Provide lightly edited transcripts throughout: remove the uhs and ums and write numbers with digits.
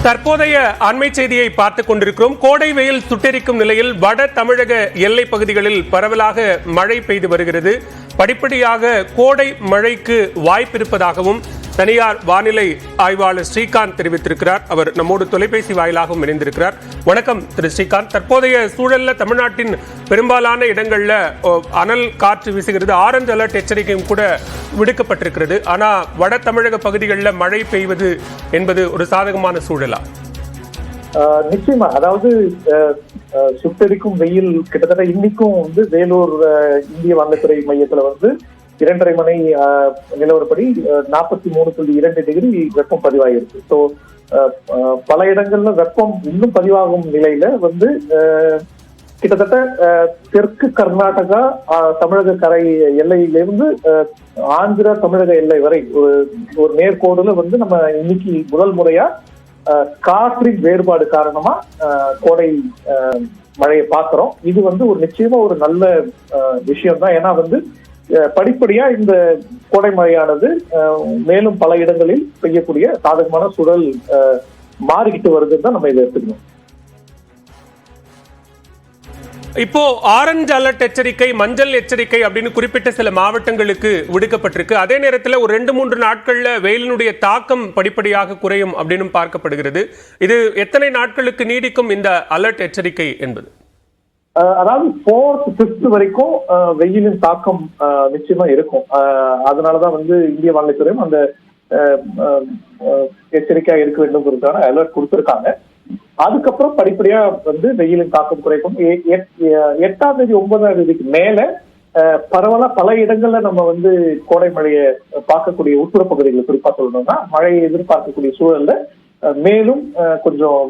தற்போதைய அண்மை செய்தியை பார்த்துக் கொண்டிருக்கிறோம். கோடை வெயில் சுட்டெரிக்கும் நிலையில் வட தமிழக எல்லை பகுதிகளில் பரவலாக மழை பெய்து வருகிறது. படிப்படியாக கோடை மழைக்கு வாய்ப்பிருப்பதாகவும் தனியார் வானிலை ஆய்வாளர் ஸ்ரீகாந்த் தெரிவித்திருக்கிறார். அவர் நம்மோடு தொலைபேசி வாயிலாகவும் இணைந்திருக்கிறார். வணக்கம் திரு ஸ்ரீகாந்த். தற்போதைய சூழல்ல தமிழ்நாட்டின் பெரும்பாலான இடங்கள்ல அனல் காற்று வீசுகிறது. ஆரஞ்சு அலர்ட் எச்சரிக்கையும் கூட விடுக்கப்பட்டிருக்கிறது. ஆனா வட தமிழக பகுதிகளில் மழை பெய்வது என்பது ஒரு சாதகமான சூழலா? நிச்சயமா. அதாவது சுட்டெரிக்கும் வெயில் கிட்டத்தட்ட இன்னைக்கும் வேலூர் இந்திய வானிலைத்துறை மையத்துல 2:30 மணி நிலவரப்படி 43.2 டிகிரி வெப்பம் பதிவாயிருக்கு. ஸோ பல இடங்கள்ல வெப்பம் இன்னும் பதிவாகும் நிலையில கிட்டத்தட்ட தெற்கு கர்நாடகா தமிழக கரை எல்லையிலிருந்து ஆந்திரா தமிழக எல்லை வரை ஒரு நேர்கோடுல நம்ம இன்னைக்கு முதல் முறையா காற்றின் வேறுபாடு காரணமா கோடை மழையை பார்க்கிறோம். இது ஒரு நிச்சயமா ஒரு நல்ல விஷயம் தான். ஏன்னா படிப்படியா இந்த கோடை மழையானது மேலும் பல இடங்களில் பெய்யக்கூடிய சாதகமான சூழல் மாறிக்கிட்டு வருதுன்னு தான் நம்ம இதை எடுத்துக்கணும். இப்போ ஆரஞ்சு அலர்ட் எச்சரிக்கை, மஞ்சள் எச்சரிக்கை அப்படின்னு குறிப்பிட்ட சில மாவட்டங்களுக்கு விடுக்கப்பட்டிருக்கு. அதே நேரத்தில் ஒரு 2-3 நாட்கள்ல வெயிலினுடைய தாக்கம் படிப்படியாக குறையும் அப்படின்னு பார்க்கப்படுகிறது. இது எத்தனை நாட்களுக்கு நீடிக்கும் இந்த அலர்ட் எச்சரிக்கை என்பது? அதாவது 4th 5th வரைக்கும் வெயிலின் தாக்கம் நிச்சயமா இருக்கும். அதனாலதான் இந்திய வானிலைத்துறையும் அந்த எச்சரிக்கையா இருக்க வேண்டும்ங்கிறதுக்கான அலர்ட் கொடுத்திருக்காங்க. அதுக்கப்புறம் படிப்படியா வெயிலின் தாக்கம் குறைக்கும். 8ஆம் தேதி 9ஆம் தேதிக்கு மேல பரவலா பல இடங்கள்ல நம்ம கோடை மழையை பார்க்கக்கூடிய உட்புற பகுதிகளை குறிப்பா சொல்லணும்னா மழையை எதிர்பார்க்கக்கூடிய சூழல்ல மேலும் கொஞ்சம்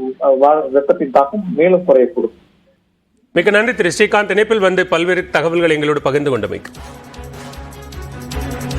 வெப்பத்தின் தாக்கம் மேலும் குறையக்கூடும். மிக நன்றி திரு ஸ்ரீகாந்த். இணைப்பில் பல்வேறு தகவல்களை எங்களோடு பகிர்ந்து கொண்டமைக்கு.